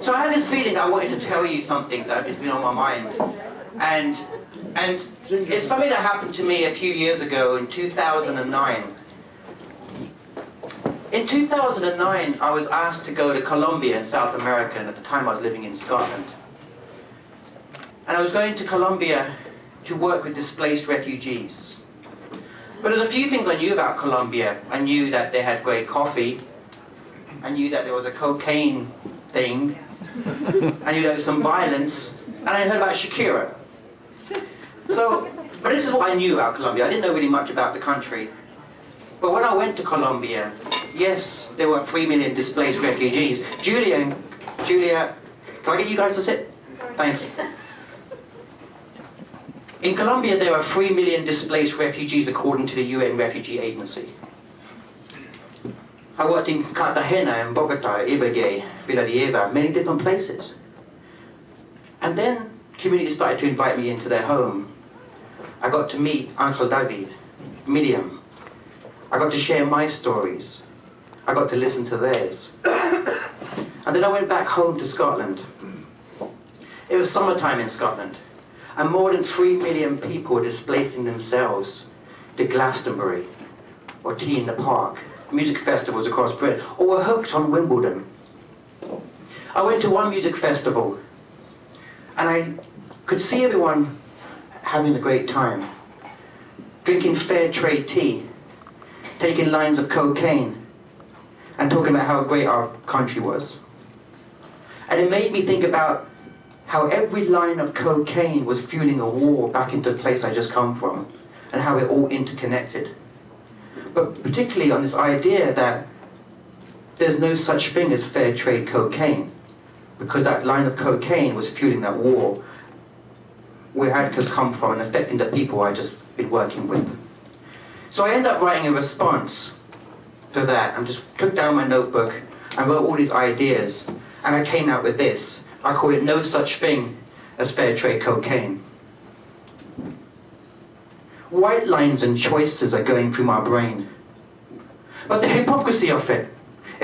So I had this feeling that I wanted to tell you something that has been on my mind. And it's something that happened to me a few years ago in 2009. In 2009, I was asked to go to Colombia in South America, and at the time I was living in Scotland. And I was going to Colombia to work with displaced refugees. But there's a few things I knew about Colombia. I knew that they had great coffee. I knew that there was a cocaine thing. I knew there was some violence. And I heard about Shakira. But this is what I knew about Colombia. I didn't know really much about the country. But when I went to Colombia, yes, there were 3 million displaced refugees. Julia, can I get you guys to sit? Thanks. In Colombia, there are 3 million displaced refugees according to the UN Refugee Agency. I worked in Cartagena, in Bogota, Ibagué, Villarriba, many different places. And then communities started to invite me into their home. I got to meet Uncle David, Miriam. I got to share my stories. I got to listen to theirs. And then I went back home to Scotland. It was summertime in Scotland. And more than 3 million people were displacing themselves to Glastonbury or Tea in the Park, music festivals across Britain, or were hooked on Wimbledon. I went to one music festival and I could see everyone having a great time, drinking fair trade tea, taking lines of cocaine, and talking about how great our country was. And it made me think about how every line of cocaine was fueling a war back into the place I just come from, and how it all interconnected. But particularly on this idea that there's no such thing as fair trade cocaine, because that line of cocaine was fueling that war where Atticus come from and affecting the people I just been working with. So I ended up writing a response to that. I just took down my notebook and wrote all these ideas, and I came out with this. I call it No Such Thing as Fair Trade Cocaine. White lines and choices are going through my brain. But the hypocrisy of it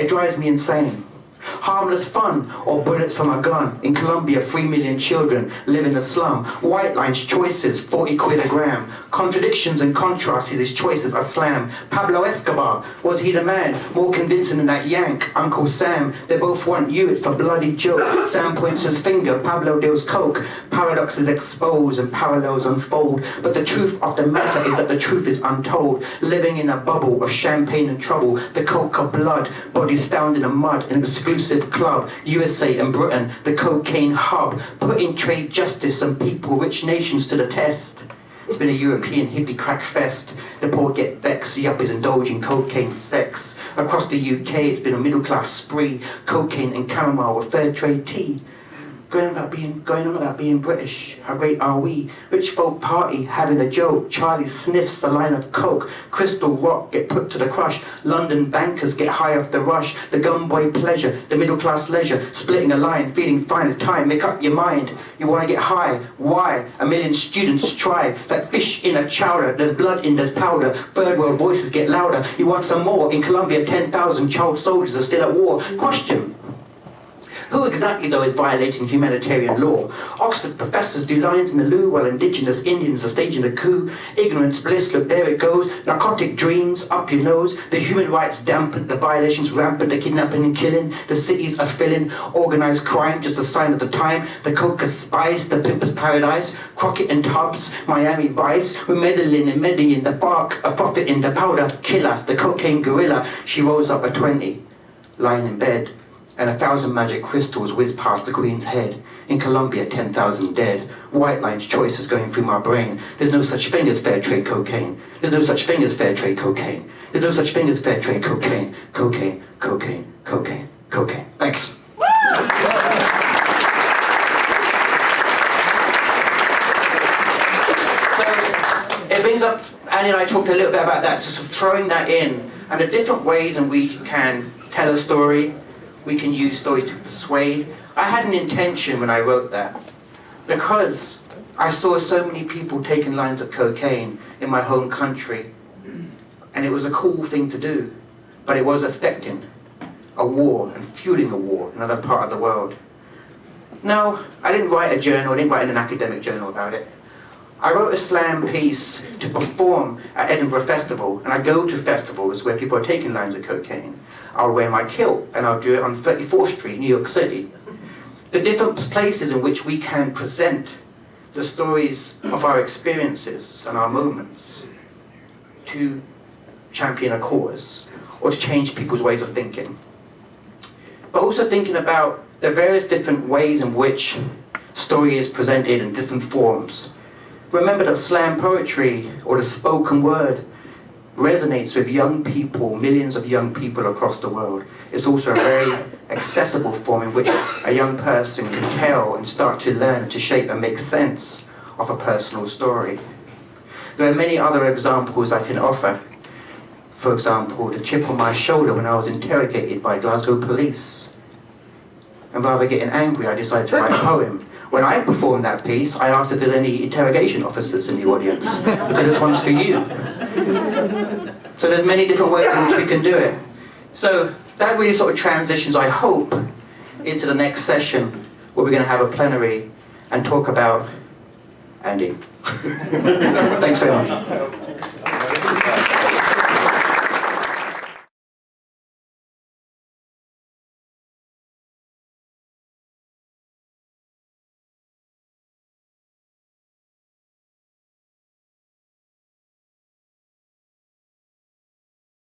drives me insane. Harmless fun or bullets from a gun. In Colombia, 3 million children live in a slum. White lines, choices, 40 quid a gram. Contradictions and contrasts, his choices are slam. Pablo Escobar, was he the man? More convincing than that yank, Uncle Sam. They both want you, it's a bloody joke. Sam points his finger, Pablo deals coke. Paradoxes expose and parallels unfold. But the truth of the matter is that the truth is untold. Living in a bubble of champagne and trouble. The coca blood, bodies found in the mud, an exclusive club, USA and Britain, the cocaine hub, putting trade justice and people, rich nations to the test. It's been a European hippie crack fest. The poor get vexed, the uppers indulging cocaine sex. Across the UK, it's been a middle class spree, cocaine and chamomile with fair trade tea. Going on about being British. How great are we? Rich folk party, having a joke. Charlie sniffs a line of coke. Crystal rock get put to the crush. London bankers get high off the rush. The gumboy pleasure, the middle class leisure. Splitting a line, feeling fine as time. Make up your mind. You want to get high. Why? A million students try. Like fish in a chowder. There's blood in, there's powder. Third world voices get louder. You want some more? In Colombia, 10,000 child soldiers are still at war. Question. Who exactly, though, is violating humanitarian law? Oxford professors do lines in the loo while indigenous Indians are staging a coup. Ignorance, bliss, look, there it goes. Narcotic dreams, up your nose. The human rights dampened, the violations rampant, the kidnapping and killing. The cities are filling. Organized crime, just a sign of the time. The coca spice, the pimper's paradise. Crockett and Tubbs, Miami Vice. We're meddling and Medellin, the bark, a prophet in the powder killer. The cocaine gorilla, she rose up at 20, lying in bed. And 1,000 magic crystals whiz past the Queen's head. In Colombia, 10,000 dead. White lines, choices going through my brain. There's no such thing as fair trade cocaine. There's no such thing as fair trade cocaine. There's no such thing as fair trade cocaine. Cocaine, cocaine, cocaine, cocaine. Thanks. So it brings up, Annie and I talked a little bit about that, just throwing that in, and the different ways in which we can tell a story. We can use stories to persuade. I had an intention when I wrote that, because I saw so many people taking lines of cocaine in my home country, and it was a cool thing to do, but it was affecting a war and fueling a war in another part of the world. No, I didn't write a journal, I didn't write in an academic journal about it. I wrote a slam piece to perform at Edinburgh Festival, and I go to festivals where people are taking lines of cocaine. I'll wear my kilt, and I'll do it on 34th Street, New York City. The different places in which we can present the stories of our experiences and our moments to champion a cause or to change people's ways of thinking. But also thinking about the various different ways in which story is presented in different forms. Remember that slam poetry or the spoken word resonates with young people, millions of young people across the world. It's also a very accessible form in which a young person can tell and start to learn, to shape and make sense of a personal story. There are many other examples I can offer. For example, the chip on my shoulder when I was interrogated by Glasgow police. And rather getting angry, I decided to write a poem. When I performed that piece, I asked if there's any interrogation officers in the audience, because this one's for you. So there's many different ways in which we can do it. So that really sort of transitions, I hope, into the next session, where we're going to have a plenary and talk about Andy. Thanks very much.